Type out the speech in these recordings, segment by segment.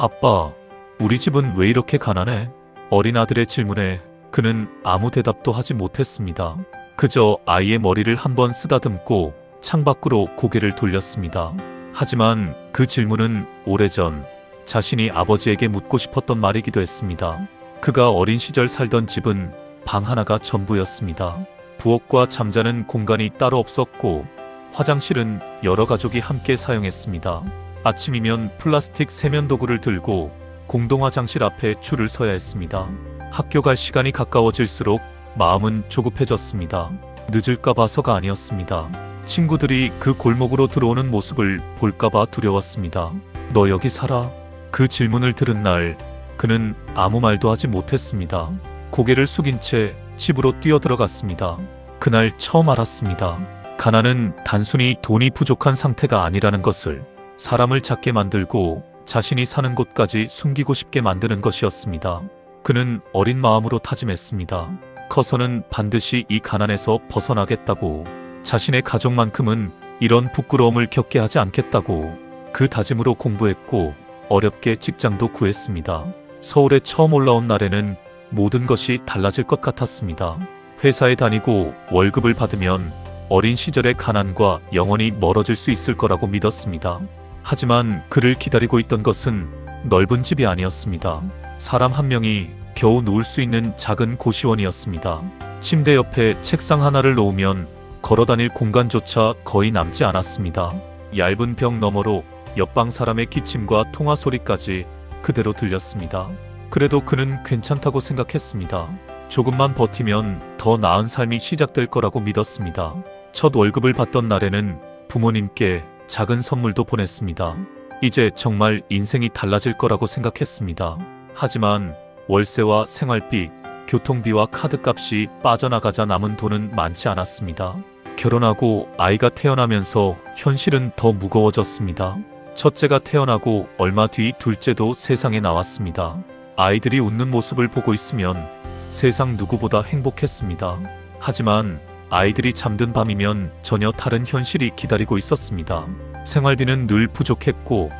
아빠, 우리 집은 왜 이렇게 가난해? 어린 아들의 질문에 그는 아무 대답도 하지 못했습니다. 그저 아이의 머리를 한번 쓰다듬고 창밖으로 고개를 돌렸습니다. 하지만 그 질문은 오래전 자신이 아버지에게 묻고 싶었던 말이기도 했습니다. 그가 어린 시절 살던 집은 방 하나가 전부였습니다. 부엌과 잠자는 공간이 따로 없었고 화장실은 여러 가족이 함께 사용했습니다. 아침이면 플라스틱 세면도구를 들고 공동 화장실 앞에 줄을 서야 했습니다. 학교 갈 시간이 가까워질수록 마음은 조급해졌습니다. 늦을까 봐서가 아니었습니다. 친구들이 그 골목으로 들어오는 모습을 볼까봐 두려웠습니다. 너 여기 살아? 그 질문을 들은 날 그는 아무 말도 하지 못했습니다. 고개를 숙인 채 집으로 뛰어들어갔습니다. 그날 처음 알았습니다. 가난은 단순히 돈이 부족한 상태가 아니라는 것을, 사람을 작게 만들고 자신이 사는 곳까지 숨기고 싶게 만드는 것이었습니다. 그는 어린 마음으로 다짐했습니다. 커서는 반드시 이 가난에서 벗어나겠다고, 자신의 가족만큼은 이런 부끄러움을 겪게 하지 않겠다고. 그 다짐으로 공부했고 어렵게 직장도 구했습니다. 서울에 처음 올라온 날에는 모든 것이 달라질 것 같았습니다. 회사에 다니고 월급을 받으면 어린 시절의 가난과 영원히 멀어질 수 있을 거라고 믿었습니다. 하지만 그를 기다리고 있던 것은 넓은 집이 아니었습니다. 사람 한 명이 겨우 누울 수 있는 작은 고시원이었습니다. 침대 옆에 책상 하나를 놓으면 걸어다닐 공간조차 거의 남지 않았습니다. 얇은 벽 너머로 옆방 사람의 기침과 통화 소리까지 그대로 들렸습니다. 그래도 그는 괜찮다고 생각했습니다. 조금만 버티면 더 나은 삶이 시작될 거라고 믿었습니다. 첫 월급을 받던 날에는 부모님께 작은 선물도 보냈습니다. 이제 정말 인생이 달라질 거라고 생각했습니다. 하지만 월세와 생활비, 교통비와 카드값이 빠져나가자 남은 돈은 많지 않았습니다. 결혼하고 아이가 태어나면서 현실은 더 무거워졌습니다. 첫째가 태어나고 얼마 뒤 둘째도 세상에 나왔습니다. 아이들이 웃는 모습을 보고 있으면 세상 누구보다 행복했습니다. 하지만 아이들이 잠든 밤이면 전혀 다른 현실이 기다리고 있었습니다. 생활비는 늘 부족했고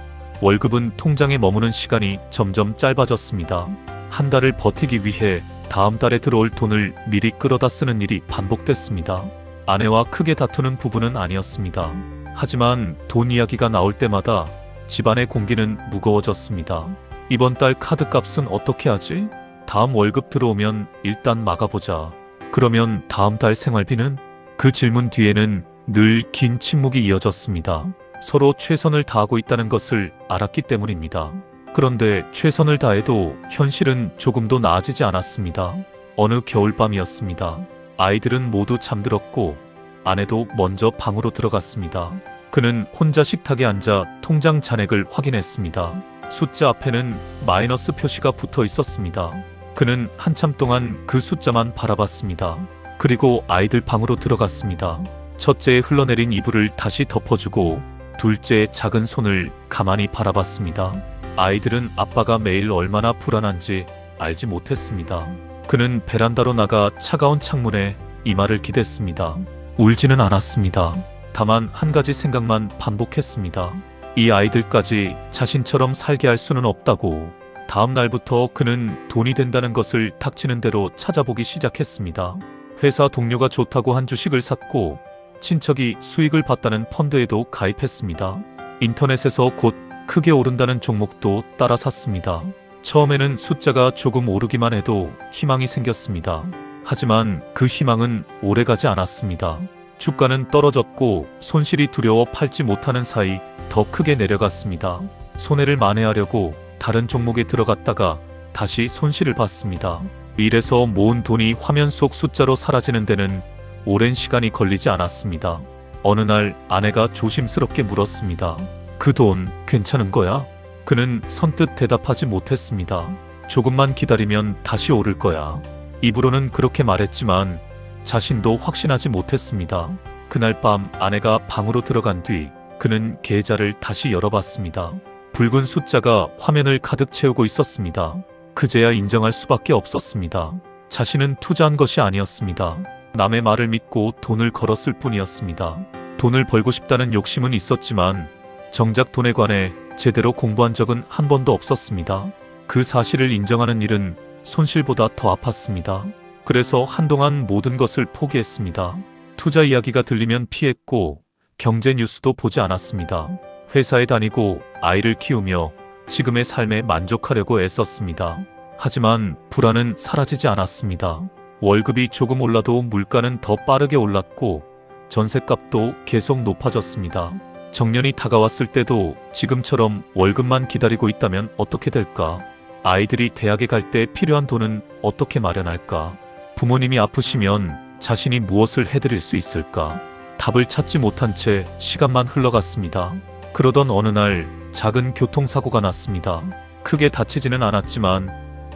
월급은 통장에 머무는 시간이 점점 짧아졌습니다. 한 달을 버티기 위해 다음 달에 들어올 돈을 미리 끌어다 쓰는 일이 반복됐습니다. 아내와 크게 다투는 부부는 아니었습니다. 하지만 돈 이야기가 나올 때마다 집안의 공기는 무거워졌습니다. 이번 달 카드값은 어떻게 하지? 다음 월급 들어오면 일단 막아보자. 그러면 다음 달 생활비는? 그 질문 뒤에는 늘 긴 침묵이 이어졌습니다. 서로 최선을 다하고 있다는 것을 알았기 때문입니다. 그런데 최선을 다해도 현실은 조금도 나아지지 않았습니다. 어느 겨울밤이었습니다. 아이들은 모두 잠들었고 아내도 먼저 방으로 들어갔습니다. 그는 혼자 식탁에 앉아 통장 잔액을 확인했습니다. 숫자 앞에는 마이너스 표시가 붙어 있었습니다. 그는 한참 동안 그 숫자만 바라봤습니다. 그리고 아이들 방으로 들어갔습니다. 첫째의 흘러내린 이불을 다시 덮어주고 둘째의 작은 손을 가만히 바라봤습니다. 아이들은 아빠가 매일 얼마나 불안한지 알지 못했습니다. 그는 베란다로 나가 차가운 창문에 이마를 기댔습니다. 울지는 않았습니다. 다만 한 가지 생각만 반복했습니다. 이 아이들까지 자신처럼 살게 할 수는 없다고. 다음 날부터 그는 돈이 된다는 것을 닥치는 대로 찾아보기 시작했습니다. 회사 동료가 좋다고 한 주식을 샀고 친척이 수익을 봤다는 펀드에도 가입했습니다. 인터넷에서 곧 크게 오른다는 종목도 따라 샀습니다. 처음에는 숫자가 조금 오르기만 해도 희망이 생겼습니다. 하지만 그 희망은 오래가지 않았습니다. 주가는 떨어졌고 손실이 두려워 팔지 못하는 사이 더 크게 내려갔습니다. 손해를 만회하려고 다른 종목에 들어갔다가 다시 손실을 봤습니다. 이래서 모은 돈이 화면 속 숫자로 사라지는 데는 오랜 시간이 걸리지 않았습니다. 어느 날 아내가 조심스럽게 물었습니다. 그 돈 괜찮은 거야? 그는 선뜻 대답하지 못했습니다. 조금만 기다리면 다시 오를 거야. 입으로는 그렇게 말했지만 자신도 확신하지 못했습니다. 그날 밤 아내가 방으로 들어간 뒤 그는 계좌를 다시 열어봤습니다. 붉은 숫자가 화면을 가득 채우고 있었습니다. 그제야 인정할 수밖에 없었습니다. 자신은 투자한 것이 아니었습니다. 남의 말을 믿고 돈을 걸었을 뿐이었습니다. 돈을 벌고 싶다는 욕심은 있었지만 정작 돈에 관해 제대로 공부한 적은 한 번도 없었습니다. 그 사실을 인정하는 일은 손실보다 더 아팠습니다. 그래서 한동안 모든 것을 포기했습니다. 투자 이야기가 들리면 피했고 경제 뉴스도 보지 않았습니다. 회사에 다니고 아이를 키우며 지금의 삶에 만족하려고 애썼습니다. 하지만 불안은 사라지지 않았습니다. 월급이 조금 올라도 물가는 더 빠르게 올랐고 전셋값도 계속 높아졌습니다. 정년이 다가왔을 때도 지금처럼 월급만 기다리고 있다면 어떻게 될까? 아이들이 대학에 갈 때 필요한 돈은 어떻게 마련할까? 부모님이 아프시면 자신이 무엇을 해드릴 수 있을까? 답을 찾지 못한 채 시간만 흘러갔습니다. 그러던 어느 날 작은 교통사고가 났습니다. 크게 다치지는 않았지만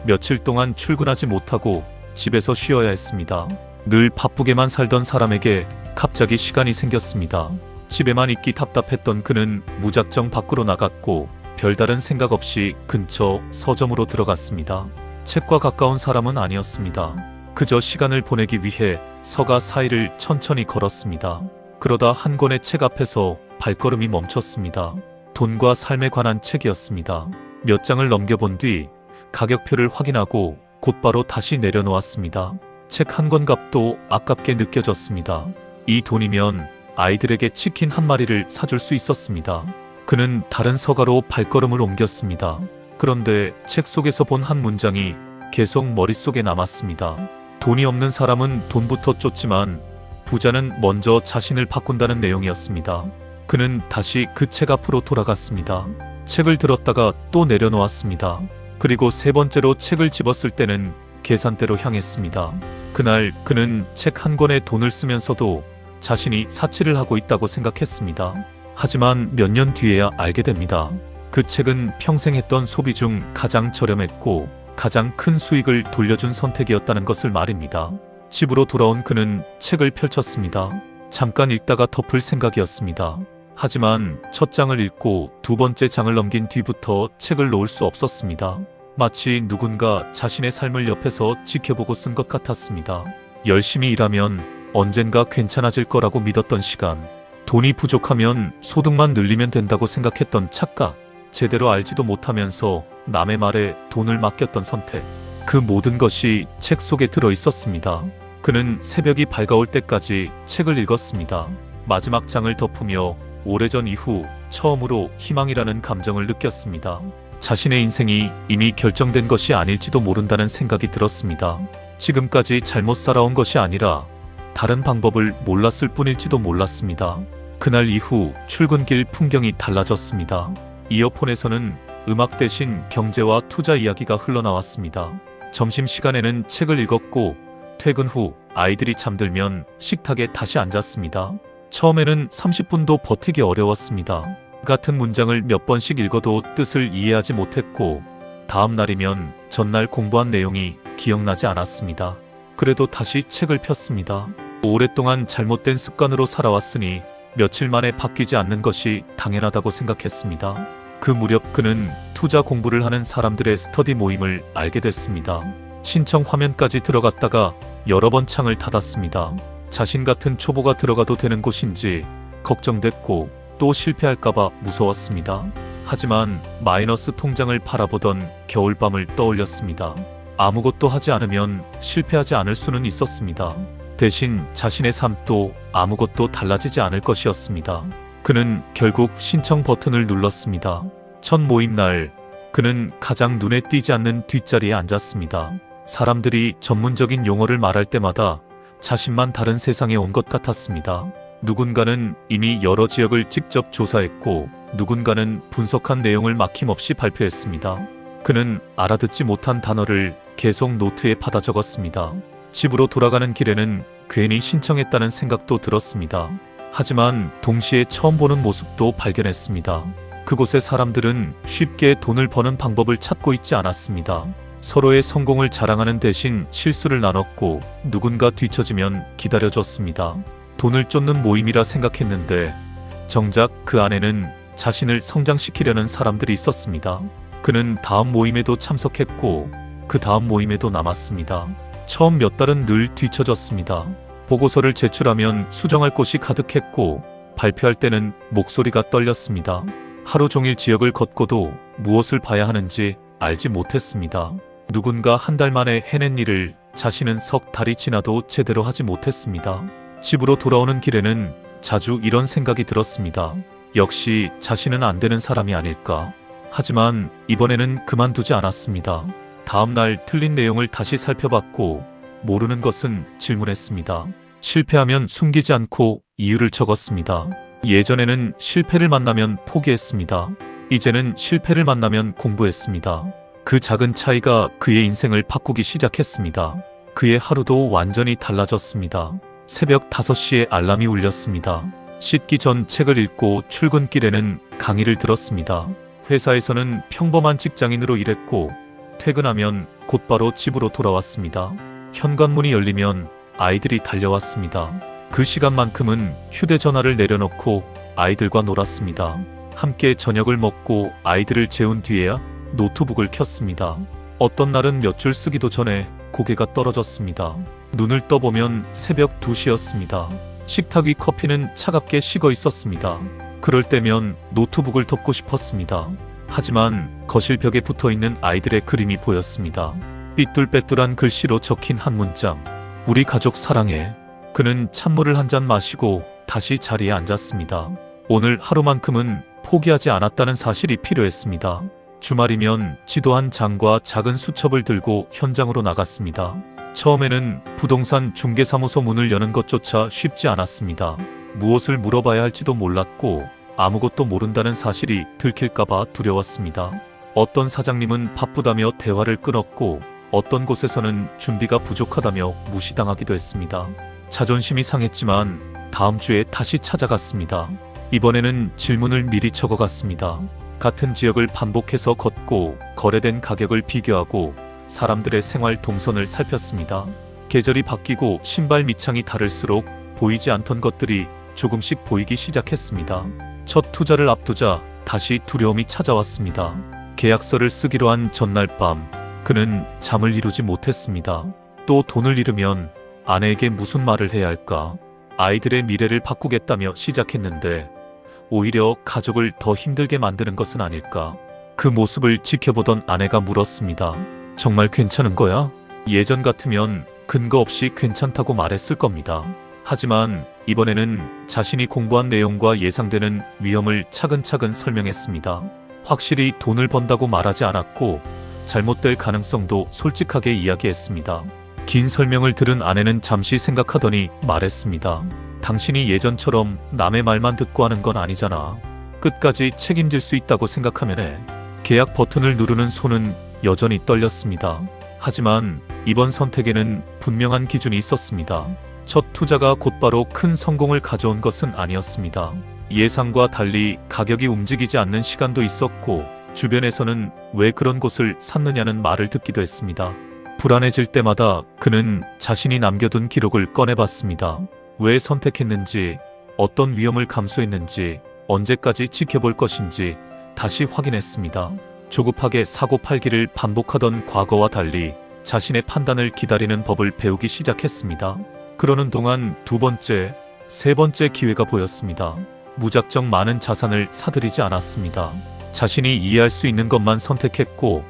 며칠 동안 출근하지 못하고 집에서 쉬어야 했습니다. 늘 바쁘게만 살던 사람에게 갑자기 시간이 생겼습니다. 집에만 있기 답답했던 그는 무작정 밖으로 나갔고 별다른 생각 없이 근처 서점으로 들어갔습니다. 책과 가까운 사람은 아니었습니다. 그저 시간을 보내기 위해 서가 사이를 천천히 걸었습니다. 그러다 한 권의 책 앞에서 발걸음이 멈췄습니다. 돈과 삶에 관한 책이었습니다. 몇 장을 넘겨본 뒤 가격표를 확인하고 곧바로 다시 내려놓았습니다. 책 한 권 값도 아깝게 느껴졌습니다. 이 돈이면 아이들에게 치킨 한 마리를 사줄 수 있었습니다. 그는 다른 서가로 발걸음을 옮겼습니다. 그런데 책 속에서 본 한 문장이 계속 머릿속에 남았습니다. 돈이 없는 사람은 돈부터 쫓지만 부자는 먼저 자신을 바꾼다는 내용이었습니다. 그는 다시 그 책 앞으로 돌아갔습니다. 책을 들었다가 또 내려놓았습니다. 그리고 세 번째로 책을 집었을 때는 계산대로 향했습니다. 그날 그는 책 한 권에 돈을 쓰면서도 자신이 사치를 하고 있다고 생각했습니다. 하지만 몇 년 뒤에야 알게 됩니다. 그 책은 평생 했던 소비 중 가장 저렴했고 가장 큰 수익을 돌려준 선택이었다는 것을 말입니다. 집으로 돌아온 그는 책을 펼쳤습니다. 잠깐 읽다가 덮을 생각이었습니다. 하지만 첫 장을 읽고 두 번째 장을 넘긴 뒤부터 책을 놓을 수 없었습니다. 마치 누군가 자신의 삶을 옆에서 지켜보고 쓴 것 같았습니다. 열심히 일하면 언젠가 괜찮아질 거라고 믿었던 시간, 돈이 부족하면 소득만 늘리면 된다고 생각했던 착각, 제대로 알지도 못하면서 남의 말에 돈을 맡겼던 선택, 그 모든 것이 책 속에 들어 있었습니다. 그는 새벽이 밝아올 때까지 책을 읽었습니다. 마지막 장을 덮으며 오래전 이후 처음으로 희망이라는 감정을 느꼈습니다. 자신의 인생이 이미 결정된 것이 아닐지도 모른다는 생각이 들었습니다. 지금까지 잘못 살아온 것이 아니라 다른 방법을 몰랐을 뿐일지도 몰랐습니다. 그날 이후 출근길 풍경이 달라졌습니다. 이어폰에서는 음악 대신 경제와 투자 이야기가 흘러나왔습니다. 점심시간에는 책을 읽었고 퇴근 후 아이들이 잠들면 식탁에 다시 앉았습니다. 처음에는 30분도 버티기 어려웠습니다. 같은 문장을 몇 번씩 읽어도 뜻을 이해하지 못했고 다음 날이면 전날 공부한 내용이 기억나지 않았습니다. 그래도 다시 책을 폈습니다. 오랫동안 잘못된 습관으로 살아왔으니 며칠 만에 바뀌지 않는 것이 당연하다고 생각했습니다. 그 무렵 그는 투자 공부를 하는 사람들의 스터디 모임을 알게 됐습니다. 신청 화면까지 들어갔다가 여러 번 창을 닫았습니다. 자신 같은 초보가 들어가도 되는 곳인지 걱정됐고 또 실패할까봐 무서웠습니다. 하지만 마이너스 통장을 바라보던 겨울밤을 떠올렸습니다. 아무것도 하지 않으면 실패하지 않을 수는 있었습니다. 대신 자신의 삶도 아무것도 달라지지 않을 것이었습니다. 그는 결국 신청 버튼을 눌렀습니다. 첫 모임 날 그는 가장 눈에 띄지 않는 뒷자리에 앉았습니다. 사람들이 전문적인 용어를 말할 때마다 자신만 다른 세상에 온 것 같았습니다. 누군가는 이미 여러 지역을 직접 조사했고 누군가는 분석한 내용을 막힘없이 발표했습니다. 그는 알아듣지 못한 단어를 계속 노트에 받아 적었습니다. 집으로 돌아가는 길에는 괜히 신청했다는 생각도 들었습니다. 하지만 동시에 처음 보는 모습도 발견했습니다. 그곳의 사람들은 쉽게 돈을 버는 방법을 찾고 있지 않았습니다. 서로의 성공을 자랑하는 대신 실수를 나눴고 누군가 뒤처지면 기다려줬습니다. 돈을 쫓는 모임이라 생각했는데 정작 그 안에는 자신을 성장시키려는 사람들이 있었습니다. 그는 다음 모임에도 참석했고 그 다음 모임에도 남았습니다. 처음 몇 달은 늘 뒤처졌습니다. 보고서를 제출하면 수정할 곳이 가득했고 발표할 때는 목소리가 떨렸습니다. 하루 종일 지역을 걷고도 무엇을 봐야 하는지 알지 못했습니다. 누군가 한 달 만에 해낸 일을 자신은 석 달이 지나도 제대로 하지 못했습니다. 집으로 돌아오는 길에는 자주 이런 생각이 들었습니다. 역시 자신은 안 되는 사람이 아닐까. 하지만 이번에는 그만두지 않았습니다. 다음 날 틀린 내용을 다시 살펴봤고 모르는 것은 질문했습니다. 실패하면 숨기지 않고 이유를 적었습니다. 예전에는 실패를 만나면 포기했습니다. 이제는 실패를 만나면 공부했습니다. 그 작은 차이가 그의 인생을 바꾸기 시작했습니다. 그의 하루도 완전히 달라졌습니다. 새벽 5시에 알람이 울렸습니다. 씻기 전 책을 읽고 출근길에는 강의를 들었습니다. 회사에서는 평범한 직장인으로 일했고 퇴근하면 곧바로 집으로 돌아왔습니다. 현관문이 열리면 아이들이 달려왔습니다. 그 시간만큼은 휴대전화를 내려놓고 아이들과 놀았습니다. 함께 저녁을 먹고 아이들을 재운 뒤에야 노트북을 켰습니다. 어떤 날은 몇 줄 쓰기도 전에 고개가 떨어졌습니다. 눈을 떠보면 새벽 2시였습니다. 식탁 위 커피는 차갑게 식어 있었습니다. 그럴 때면 노트북을 덮고 싶었습니다. 하지만 거실 벽에 붙어있는 아이들의 그림이 보였습니다. 삐뚤빼뚤한 글씨로 적힌 한 문장. 우리 가족 사랑해. 그는 찬물을 한 잔 마시고 다시 자리에 앉았습니다. 오늘 하루만큼은 포기하지 않았다는 사실이 필요했습니다. 주말이면 지도 한 장과 작은 수첩을 들고 현장으로 나갔습니다. 처음에는 부동산 중개사무소 문을 여는 것조차 쉽지 않았습니다. 무엇을 물어봐야 할지도 몰랐고 아무것도 모른다는 사실이 들킬까봐 두려웠습니다. 어떤 사장님은 바쁘다며 대화를 끊었고 어떤 곳에서는 준비가 부족하다며 무시당하기도 했습니다. 자존심이 상했지만 다음 주에 다시 찾아갔습니다. 이번에는 질문을 미리 적어갔습니다. 같은 지역을 반복해서 걷고 거래된 가격을 비교하고 사람들의 생활 동선을 살폈습니다. 계절이 바뀌고 신발 밑창이 다를수록 보이지 않던 것들이 조금씩 보이기 시작했습니다. 첫 투자를 앞두자 다시 두려움이 찾아왔습니다. 계약서를 쓰기로 한 전날 밤 그는 잠을 이루지 못했습니다. 또 돈을 잃으면 아내에게 무슨 말을 해야 할까? 아이들의 미래를 바꾸겠다며 시작했는데 오히려 가족을 더 힘들게 만드는 것은 아닐까? 그 모습을 지켜보던 아내가 물었습니다. 정말 괜찮은 거야? 예전 같으면 근거 없이 괜찮다고 말했을 겁니다. 하지만 이번에는 자신이 공부한 내용과 예상되는 위험을 차근차근 설명했습니다. 확실히 돈을 번다고 말하지 않았고 잘못될 가능성도 솔직하게 이야기했습니다. 긴 설명을 들은 아내는 잠시 생각하더니 말했습니다. 당신이 예전처럼 남의 말만 듣고 하는 건 아니잖아. 끝까지 책임질 수 있다고 생각하면 해. 계약 버튼을 누르는 손은 여전히 떨렸습니다. 하지만 이번 선택에는 분명한 기준이 있었습니다. 첫 투자가 곧바로 큰 성공을 가져온 것은 아니었습니다. 예상과 달리 가격이 움직이지 않는 시간도 있었고 주변에서는 왜 그런 곳을 샀느냐는 말을 듣기도 했습니다. 불안해질 때마다 그는 자신이 남겨둔 기록을 꺼내봤습니다. 왜 선택했는지, 어떤 위험을 감수했는지, 언제까지 지켜볼 것인지 다시 확인했습니다. 조급하게 사고 팔기를 반복하던 과거와 달리 자신의 판단을 기다리는 법을 배우기 시작했습니다. 그러는 동안 두 번째, 세 번째 기회가 보였습니다. 무작정 많은 자산을 사들이지 않았습니다. 자신이 이해할 수 있는 것만 선택했고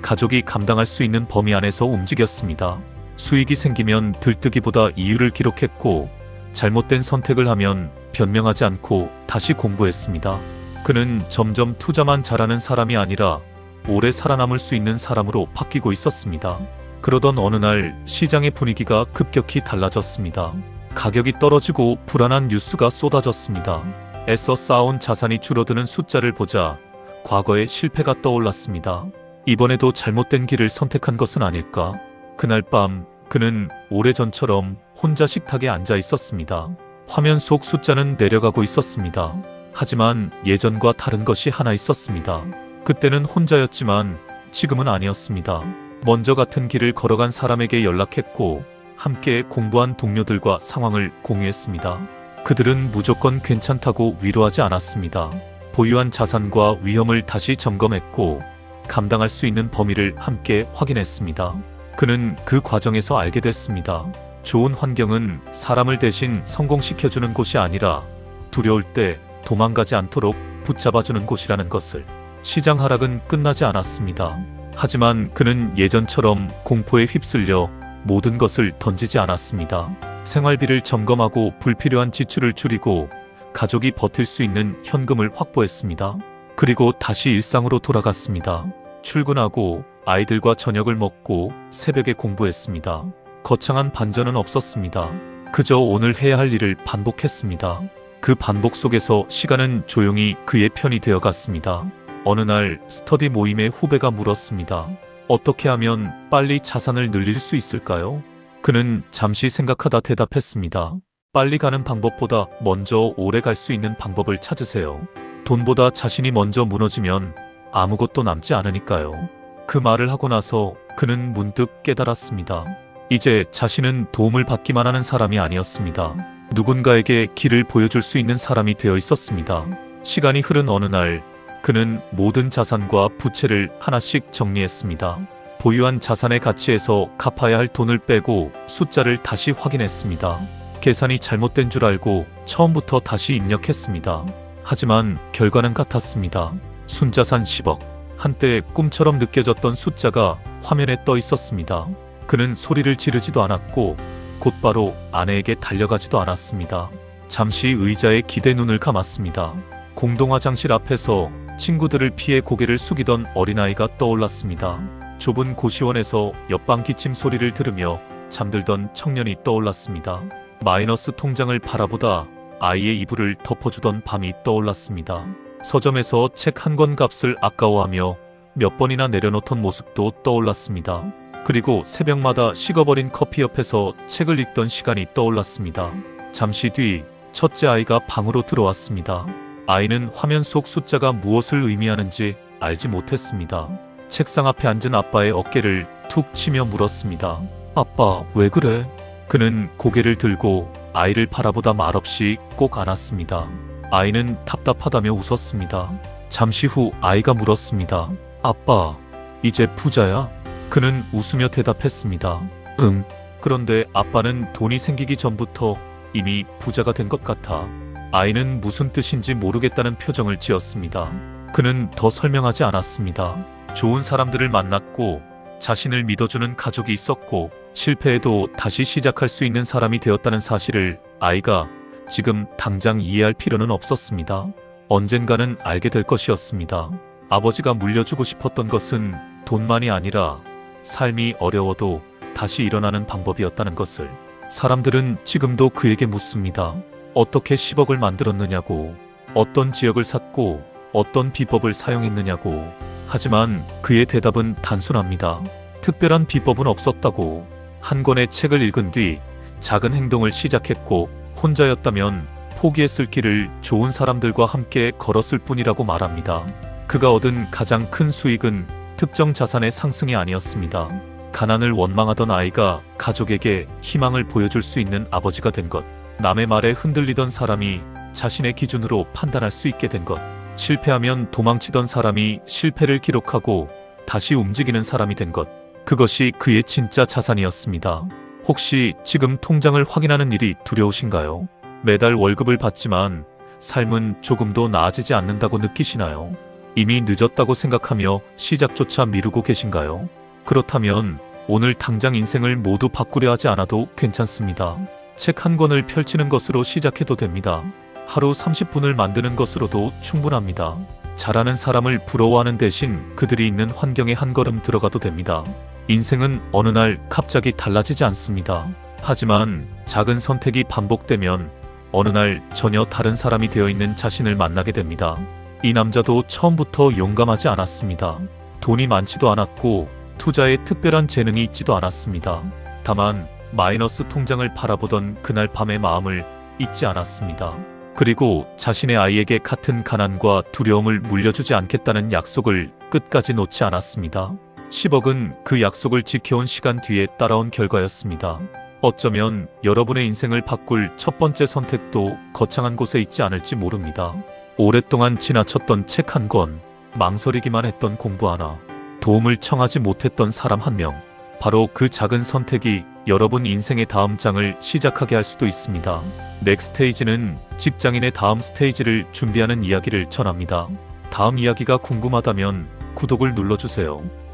가족이 감당할 수 있는 범위 안에서 움직였습니다. 수익이 생기면 들뜨기보다 이유를 기록했고 잘못된 선택을 하면 변명하지 않고 다시 공부했습니다. 그는 점점 투자만 잘하는 사람이 아니라 오래 살아남을 수 있는 사람으로 바뀌고 있었습니다. 그러던 어느 날 시장의 분위기가 급격히 달라졌습니다. 가격이 떨어지고 불안한 뉴스가 쏟아졌습니다. 애써 쌓아온 자산이 줄어드는 숫자를 보자 과거의 실패가 떠올랐습니다. 이번에도 잘못된 길을 선택한 것은 아닐까? 그날 밤 그는 오래전처럼 혼자 식탁에 앉아 있었습니다. 화면 속 숫자는 내려가고 있었습니다. 하지만 예전과 다른 것이 하나 있었습니다. 그때는 혼자였지만 지금은 아니었습니다. 먼저 같은 길을 걸어간 사람에게 연락했고 함께 공부한 동료들과 상황을 공유했습니다. 그들은 무조건 괜찮다고 위로하지 않았습니다. 보유한 자산과 위험을 다시 점검했고 감당할 수 있는 범위를 함께 확인했습니다. 그는 그 과정에서 알게 됐습니다. 좋은 환경은 사람을 대신 성공시켜주는 곳이 아니라 두려울 때 도망가지 않도록 붙잡아주는 곳이라는 것을. 시장 하락은 끝나지 않았습니다. 하지만 그는 예전처럼 공포에 휩쓸려 모든 것을 던지지 않았습니다. 생활비를 점검하고 불필요한 지출을 줄이고 가족이 버틸 수 있는 현금을 확보했습니다. 그리고 다시 일상으로 돌아갔습니다. 출근하고 아이들과 저녁을 먹고 새벽에 공부했습니다. 거창한 반전은 없었습니다. 그저 오늘 해야 할 일을 반복했습니다. 그 반복 속에서 시간은 조용히 그의 편이 되어갔습니다. 어느 날 스터디 모임의 후배가 물었습니다. 어떻게 하면 빨리 자산을 늘릴 수 있을까요? 그는 잠시 생각하다 대답했습니다. 빨리 가는 방법보다 먼저 오래 갈 수 있는 방법을 찾으세요. 돈보다 자신이 먼저 무너지면 아무것도 남지 않으니까요. 그 말을 하고 나서 그는 문득 깨달았습니다. 이제 자신은 도움을 받기만 하는 사람이 아니었습니다. 누군가에게 길을 보여줄 수 있는 사람이 되어 있었습니다. 시간이 흐른 어느 날 그는 모든 자산과 부채를 하나씩 정리했습니다. 보유한 자산의 가치에서 갚아야 할 돈을 빼고 숫자를 다시 확인했습니다. 계산이 잘못된 줄 알고 처음부터 다시 입력했습니다. 하지만 결과는 같았습니다. 순자산 10억. 한때 꿈처럼 느껴졌던 숫자가 화면에 떠 있었습니다. 그는 소리를 지르지도 않았고 곧바로 아내에게 달려가지도 않았습니다. 잠시 의자에 기대 눈을 감았습니다. 공동화장실 앞에서 친구들을 피해 고개를 숙이던 어린아이가 떠올랐습니다. 좁은 고시원에서 옆방 기침 소리를 들으며 잠들던 청년이 떠올랐습니다. 마이너스 통장을 바라보다 아이의 이불을 덮어주던 밤이 떠올랐습니다. 서점에서 책 한 권 값을 아까워하며 몇 번이나 내려놓던 모습도 떠올랐습니다. 그리고 새벽마다 식어버린 커피 옆에서 책을 읽던 시간이 떠올랐습니다. 잠시 뒤 첫째 아이가 방으로 들어왔습니다. 아이는 화면 속 숫자가 무엇을 의미하는지 알지 못했습니다. 책상 앞에 앉은 아빠의 어깨를 툭 치며 물었습니다. 아빠, 왜 그래? 그는 고개를 들고 아이를 바라보다 말없이 꼭 안았습니다. 아이는 답답하다며 웃었습니다. 잠시 후 아이가 물었습니다. 아빠, 이제 부자야? 그는 웃으며 대답했습니다. 응. 그런데 아빠는 돈이 생기기 전부터 이미 부자가 된 것 같아. 아이는 무슨 뜻인지 모르겠다는 표정을 지었습니다. 그는 더 설명하지 않았습니다. 좋은 사람들을 만났고 자신을 믿어주는 가족이 있었고 실패해도 다시 시작할 수 있는 사람이 되었다는 사실을 아이가 지금 당장 이해할 필요는 없었습니다. 언젠가는 알게 될 것이었습니다. 아버지가 물려주고 싶었던 것은 돈만이 아니라 삶이 어려워도 다시 일어나는 방법이었다는 것을. 사람들은 지금도 그에게 묻습니다. 어떻게 10억을 만들었느냐고, 어떤 지역을 샀고 어떤 비법을 사용했느냐고. 하지만 그의 대답은 단순합니다. 특별한 비법은 없었다고. 한 권의 책을 읽은 뒤 작은 행동을 시작했고 혼자였다면 포기했을 길을 좋은 사람들과 함께 걸었을 뿐이라고 말합니다. 그가 얻은 가장 큰 수익은 특정 자산의 상승이 아니었습니다. 가난을 원망하던 아이가 가족에게 희망을 보여줄 수 있는 아버지가 된 것. 남의 말에 흔들리던 사람이 자신의 기준으로 판단할 수 있게 된 것. 실패하면 도망치던 사람이 실패를 기록하고 다시 움직이는 사람이 된 것. 그것이 그의 진짜 자산이었습니다. 혹시 지금 통장을 확인하는 일이 두려우신가요? 매달 월급을 받지만 삶은 조금도 나아지지 않는다고 느끼시나요? 이미 늦었다고 생각하며 시작조차 미루고 계신가요? 그렇다면 오늘 당장 인생을 모두 바꾸려 하지 않아도 괜찮습니다. 책 한 권을 펼치는 것으로 시작해도 됩니다. 하루 30분을 만드는 것으로도 충분합니다. 잘하는 사람을 부러워하는 대신 그들이 있는 환경에 한 걸음 들어가도 됩니다. 인생은 어느 날 갑자기 달라지지 않습니다. 하지만 작은 선택이 반복되면 어느 날 전혀 다른 사람이 되어 있는 자신을 만나게 됩니다. 이 남자도 처음부터 용감하지 않았습니다. 돈이 많지도 않았고 투자에 특별한 재능이 있지도 않았습니다. 다만 마이너스 통장을 바라보던 그날 밤의 마음을 잊지 않았습니다. 그리고 자신의 아이에게 같은 가난과 두려움을 물려주지 않겠다는 약속을 끝까지 놓지 않았습니다. 10억은 그 약속을 지켜온 시간 뒤에 따라온 결과였습니다. 어쩌면 여러분의 인생을 바꿀 첫 번째 선택도 거창한 곳에 있지 않을지 모릅니다. 오랫동안 지나쳤던 책 한 권, 망설이기만 했던 공부 하나, 도움을 청하지 못했던 사람 한 명. 바로 그 작은 선택이 여러분 인생의 다음 장을 시작하게 할 수도 있습니다. 넥스테이지는 직장인의 다음 스테이지를 준비하는 이야기를 전합니다. 다음 이야기가 궁금하다면 구독을 눌러주세요.